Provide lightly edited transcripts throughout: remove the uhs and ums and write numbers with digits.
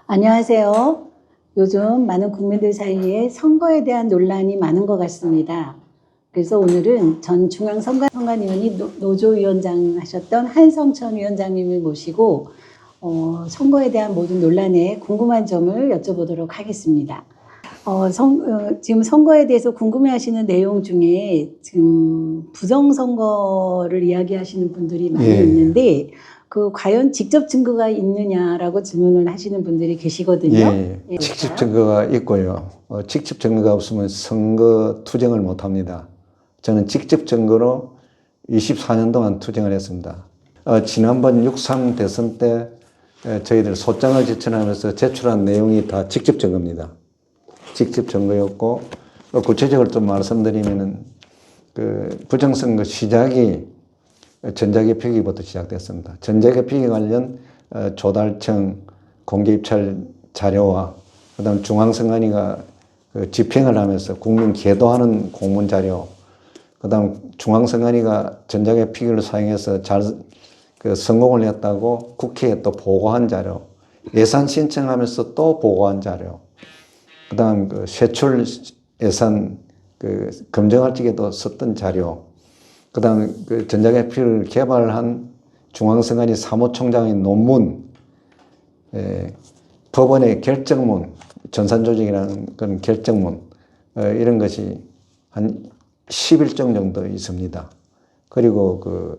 안녕하세요. 요즘 많은 국민들 사이에 선거에 대한 논란이 많은 것 같습니다. 그래서 오늘은 전 중앙선관위원회 노조위원장 하셨던 한성천 위원장님을 모시고 선거에 대한 모든 논란에 궁금한 점을 여쭤보도록 하겠습니다. 지금 선거에 대해서 궁금해하시는 내용 중에 지금 부정선거를 이야기하시는 분들이 많이 있는데 과연 직접 증거가 있느냐라고 질문을 하시는 분들이 계시거든요. 직접 증거가 있고요. 직접 증거가 없으면 선거 투쟁을 못 합니다. 저는 직접 증거로 24년 동안 투쟁을 했습니다. 지난번 6.3 대선 때 저희들 소장을 제출하면서 제출한 내용이 다 직접 증거입니다. 직접 증거였고, 구체적으로 좀 말씀드리면은 부정선거 시작이 전자개표기부터 시작됐습니다. 전자개표기 관련 조달청 공개입찰 자료와 그다음 중앙선관위가 집행을 하면서 국민 계도하는 공문 자료, 그다음 중앙선관위가 전자개표기를 사용해서 잘 성공을 했다고 국회에 또 보고한 자료, 예산 신청하면서 또 보고한 자료, 그다음 세출 예산 검증할 적에도 썼던 자료, 그 다음 전자개표를 개발한 중앙선관위 사무총장의 논문, 법원의 결정문, 전산조직이라는 그런 결정문, 이런 것이 한 11종 정도 있습니다. 그리고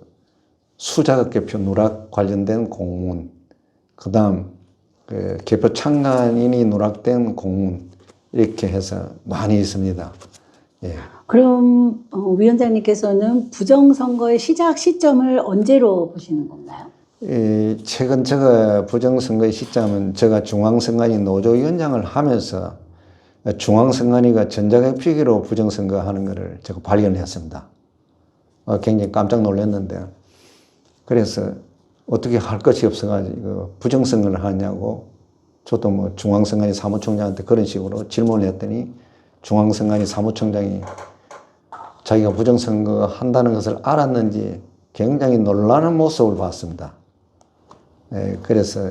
수자극개표 누락 관련된 공문, 그 다음 개표 참관인이 누락된 공문, 이렇게 해서 많이 있습니다. 그럼 위원장님께서는 부정선거의 시작 시점을 언제로 보시는 건가요? 최근 제가 부정선거의 시점은 제가 중앙선관위 노조위원장을 하면서 중앙선관위가 전자개표기로 부정선거 하는 것을 제가 발견했습니다. 굉장히 깜짝 놀랐는데, 그래서 어떻게 할 것이 없어가지고 부정선거를 하냐고 저도 뭐 중앙선관위 사무총장한테 그런 식으로 질문을 했더니 중앙선관위 사무총장이 자기가 부정선거 한다는 것을 알았는지 굉장히 놀라는 모습을 봤습니다. 그래서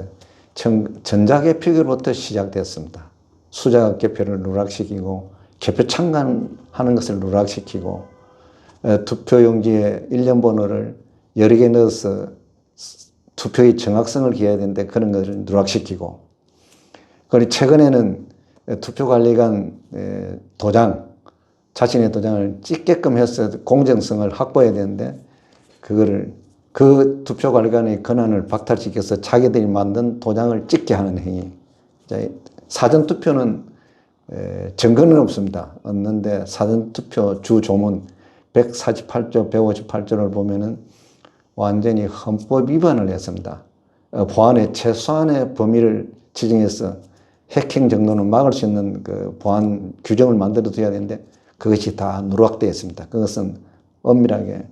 전자개표기로부터 시작됐습니다. 수자개표를 누락시키고 개표 참관하는 것을 누락시키고 투표용지에 일련 번호를 여러 개 넣어서 투표의 정확성을 기해야 되는데 그런 것을 누락시키고, 그리고 최근에는 투표관리관 도장, 자신의 도장을 찍게끔 해서 공정성을 확보해야 되는데 그 투표관리관의 권한을 박탈시켜서 자기들이 만든 도장을 찍게 하는 행위. 사전투표는 증거는 없는데 사전투표 주조문 148조, 158조를 보면은 완전히 헌법 위반을 했습니다. 보안의 최소한의 범위를 지정해서 해킹 정도는 막을 수 있는 보안 규정을 만들어 둬야 되는데 그것이 다 누락되어 있습니다. 그것은 엄밀하게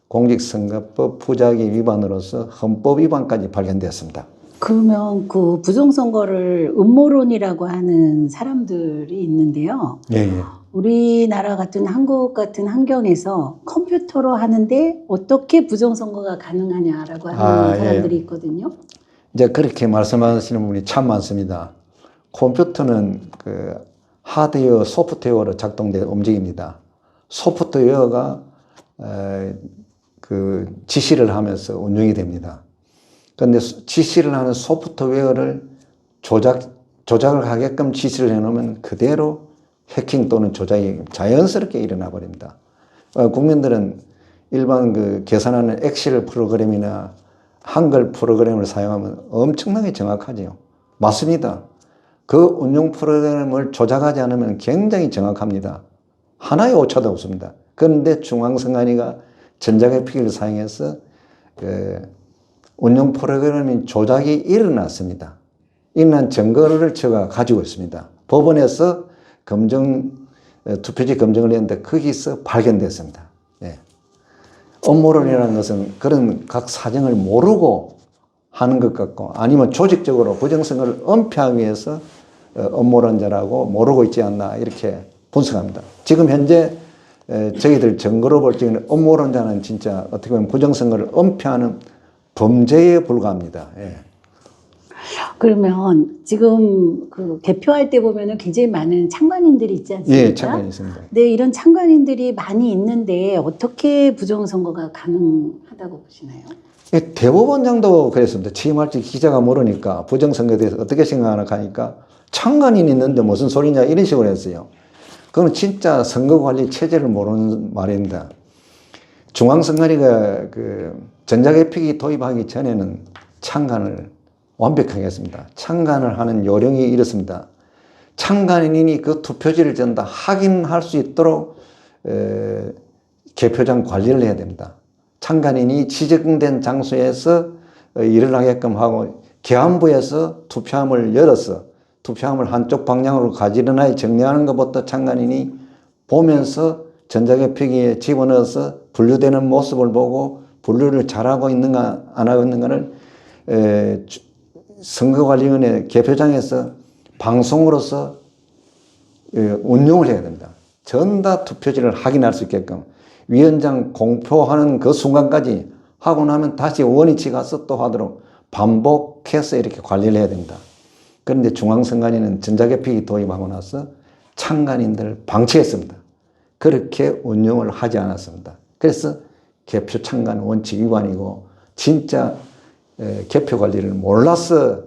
공직선거법 부작위 위반으로서 헌법 위반까지 발견되었습니다. 그러면 부정선거를 음모론이라고 하는 사람들이 있는데요. 우리나라 같은 한국 같은 환경에서 컴퓨터로 하는데 어떻게 부정선거가 가능하냐라고 하는 사람들이 있거든요. 이제 그렇게 말씀하시는 분이 참 많습니다. 컴퓨터는 하드웨어, 소프트웨어로 작동되어 움직입니다. 소프트웨어가 지시를 하면서 운영이 됩니다. 그런데 지시를 하는 소프트웨어를 조작을 하게끔 지시를 해놓으면 그대로 해킹 또는 조작이 자연스럽게 일어나 버립니다. 국민들은 일반 계산하는 엑셀 프로그램이나 한글 프로그램을 사용하면 엄청나게 정확하죠. 맞습니다. 그 운용 프로그램을 조작하지 않으면 굉장히 정확합니다. 하나의 오차도 없습니다. 그런데 중앙선관위가 전자개표기를 사용해서 운용 프로그램이 조작이 일어났습니다. 일어난 증거를 제가 가지고 있습니다. 법원에서 투표지 검증을 했는데 거기서 발견됐습니다. 음모론이라는 것은 그런 각 사정을 모르고 하는 것 같고, 아니면 조직적으로 부정선거를 은폐하기 위해서 음모론자라고 모르고 있지 않나, 이렇게 분석합니다. 지금 현재 저희들 증거로 볼 적에는 음모론자는 진짜 어떻게 보면 부정선거를 은폐하는 범죄에 불과합니다. 그러면 지금 그 개표할 때 보면은 굉장히 많은 참관인들이 있지 않습니까? 예, 참관이 있습니다. 네, 이런 참관인들이 많이 있는데 어떻게 부정선거가 가능하다고 보시나요? 예, 대법원장도 그랬습니다. 취임할지 기자가 모르니까 부정선거에 대해서 어떻게 생각하나 하니까 참관인이 있는데 무슨 소리냐 이런 식으로 했어요. 그건 진짜 선거관리 체제를 모르는 말입니다. 중앙선관위가 그 전자개표기 도입하기 전에는 참관을 완벽하게 했습니다. 참관을 하는 요령이 이렇습니다. 참관인이 그 투표지를 전다 확인할 수 있도록 개표장 관리를 해야 됩니다. 참관인이 지정된 장소에서 일을 하게끔 하고 계안부에서 투표함을 열어서 투표함을 한쪽 방향으로 가지런하게 정리하는 것부터 참관인이 보면서 전자개표기에 집어넣어서 분류되는 모습을 보고 분류를 잘하고 있는가 안 하고 있는가를 선거관리위원회 개표장에서 방송으로서 운용을 해야 됩니다. 전다 투표지를 확인할 수 있게끔 위원장 공표하는 그 순간까지 하고 나면 다시 원위치 가서 또 하도록 반복해서 이렇게 관리를 해야 됩니다. 그런데 중앙선관위는 전자개표기 도입하고 나서 참관인들을 방치했습니다. 그렇게 운영을 하지 않았습니다. 그래서 개표 참관 원칙 위반이고 진짜 개표 관리를 몰라서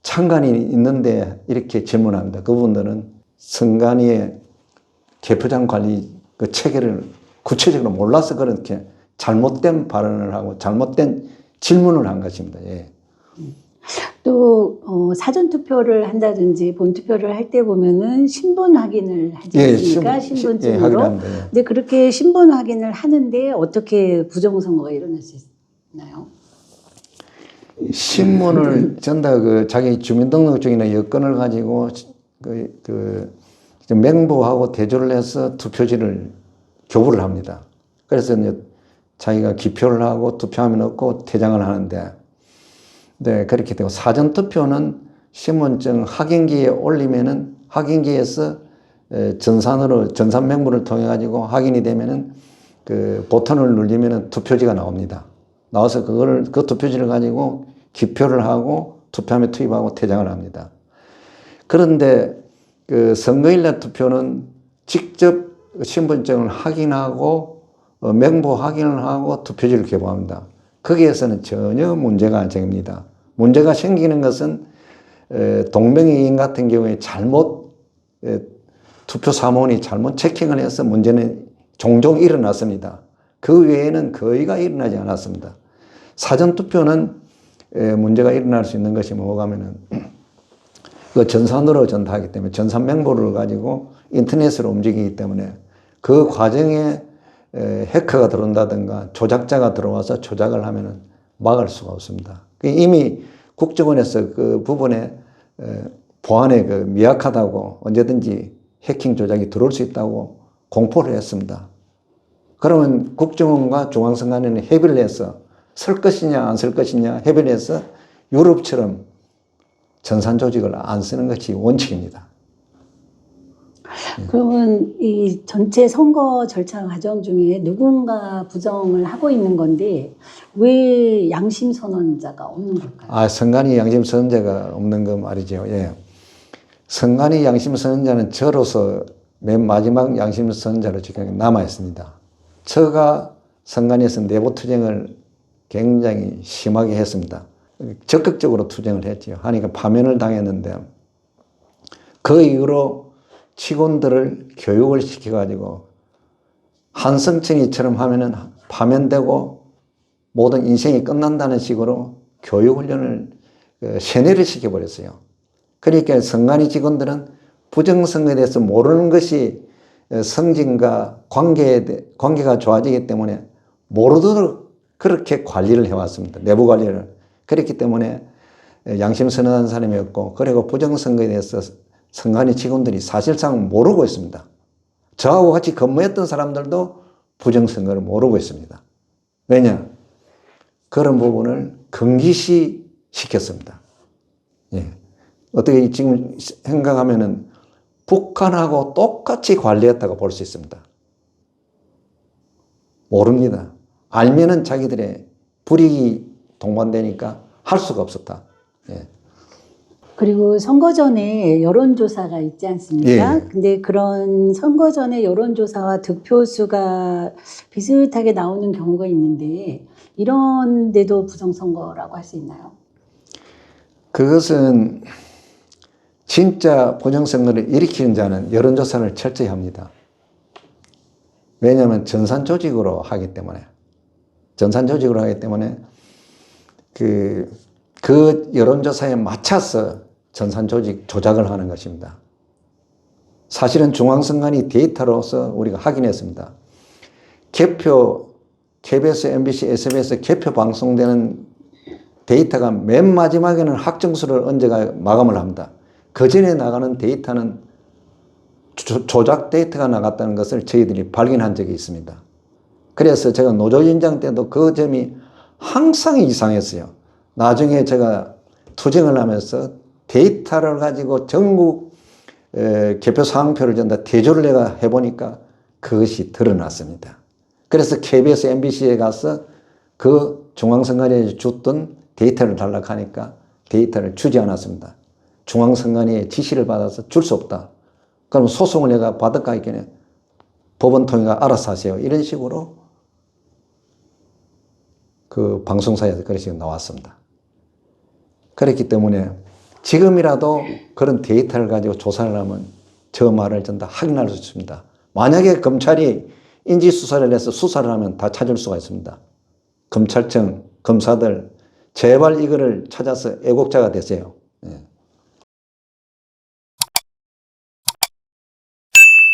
참관인이 있는데 이렇게 질문합니다. 그분들은 선관위의 개표장 관리 그 체계를 구체적으로 몰라서 그렇게 잘못된 발언을 하고 잘못된 질문을 한 것입니다. 예. 또 사전 투표를 한다든지 본 투표를 할 때 보면은 신분 확인을 하지 예, 않습니까? 신분증으로. 확인합니다. 예. 근데 그렇게 신분 확인을 하는데 어떻게 부정선거가 일어날 수 있나요? 신문을 전다 그 자기 주민등록증이나 여권을 가지고 맹부하고 대조를 해서 투표지를 교부를 합니다. 그래서 이제 자기가 기표를 하고 투표함에 넣고 퇴장을 하는데, 네, 그렇게 되고 사전투표는 신분증 확인기에 올리면은 확인기에서 전산으로 전산 맹부를 통해 가지고 확인이 되면은 그 버튼을 누르면은 투표지가 나옵니다. 나와서 그 투표지를 가지고 기표를 하고 투표함에 투입하고 퇴장을 합니다. 그런데 그 선거일날 투표는 직접 신분증을 확인하고 맹부 확인을 하고 투표지를 개보합니다. 거기에서는 전혀 문제가 안 생깁니다. 문제가 생기는 것은 동명이인 같은 경우에 잘못 투표 사무원이 잘못 체킹을 해서 문제는 종종 일어났습니다. 그 외에는 거의가 일어나지 않았습니다. 사전투표는 문제가 일어날 수 있는 것이 뭐가 하면은 그 전산으로 전달하기 때문에 전산 맹보를 가지고 인터넷으로 움직이기 때문에 그 과정에 해커가 들어온다든가 조작자가 들어와서 조작을 하면은 막을 수가 없습니다. 이미 국정원에서 그 부분에 보안에 그 미약하다고 언제든지 해킹 조작이 들어올 수 있다고 공포를 했습니다. 그러면 국정원과 중앙선관위는 협의를 해서 쓸 것이냐 안 쓸 것이냐 협의를 해서 유럽처럼 전산 조직을 안 쓰는 것이 원칙입니다. 그러면 이 전체 선거 절차 과정 중에 누군가 부정을 하고 있는 건데 왜 양심 선언자가 없는 걸까요? 선관위 양심 선언자가 없는 거 말이죠. 예. 선관위 양심 선언자는 저로서 맨 마지막 양심 선언자로 지금 남아 있습니다. 저가 선관위에서 내부 투쟁을 굉장히 심하게 했습니다. 적극적으로 투쟁을 했죠. 하니까 파면을 당했는데 그 이후로 직원들을 교육을 시켜가지고 한성천이처럼 하면은 파면되고 모든 인생이 끝난다는 식으로 교육훈련을 세뇌를 시켜버렸어요. 그러니까 선관위 직원들은 부정선거에 대해서 모르는 것이 성진과 관계가 좋아지기 때문에 모르도록 그렇게 관리를 해왔습니다. 내부 관리를. 그렇기 때문에 양심 선언한 사람이었고, 그리고 부정선거에 대해서 선관위 직원들이 사실상 모르고 있습니다. 저하고 같이 근무했던 사람들도 부정선거를 모르고 있습니다. 왜냐? 그런 부분을 금기시 시켰습니다. 예. 어떻게 지금 생각하면은 북한하고 똑같이 관리했다고 볼 수 있습니다. 모릅니다. 알면은 자기들의 불이익이 동반되니까 할 수가 없었다. 예. 그리고 선거 전에 여론조사가 있지 않습니까? 예. 근데 그런 선거 전에 여론조사와 득표수가 비슷하게 나오는 경우가 있는데 이런데도 부정선거라고 할 수 있나요? 그것은 진짜 부정선거를 일으키는 자는 여론조사를 철저히 합니다. 왜냐하면 전산 조직으로 하기 때문에 그 여론조사에 맞춰서 전산 조직 조작을 하는 것입니다. 사실은 중앙선관위 데이터로서 우리가 확인했습니다. 개표, KBS, MBC, SBS 개표 방송되는 데이터가 맨 마지막에는 확정수를 얹어가 마감을 합니다. 그 전에 나가는 데이터는 조작 데이터가 나갔다는 것을 저희들이 발견한 적이 있습니다. 그래서 제가 노조위원장 때도 그 점이 항상 이상했어요. 나중에 제가 투쟁을 하면서 데이터를 가지고 전국 개표 상황표를 전다 대조를 내가 해보니까 그것이 드러났습니다. 그래서 KBS, MBC에 가서 그 중앙선관위에 줬던 데이터를 달라고 하니까 데이터를 주지 않았습니다. 중앙선관위의 지시를 받아서 줄 수 없다. 그럼 소송을 내가 받을까 했더니 법원 통해가 알아서 하세요. 이런 식으로 그 방송사에서 그런 식으로 나왔습니다. 그렇기 때문에 지금이라도 그런 데이터를 가지고 조사를 하면 저 말을 전다 확인할 수 있습니다. 만약에 검찰이 인지수사를 해서 수사를 하면 다 찾을 수가 있습니다. 검찰청, 검사들 제발 이거를 찾아서 애국자가 되세요.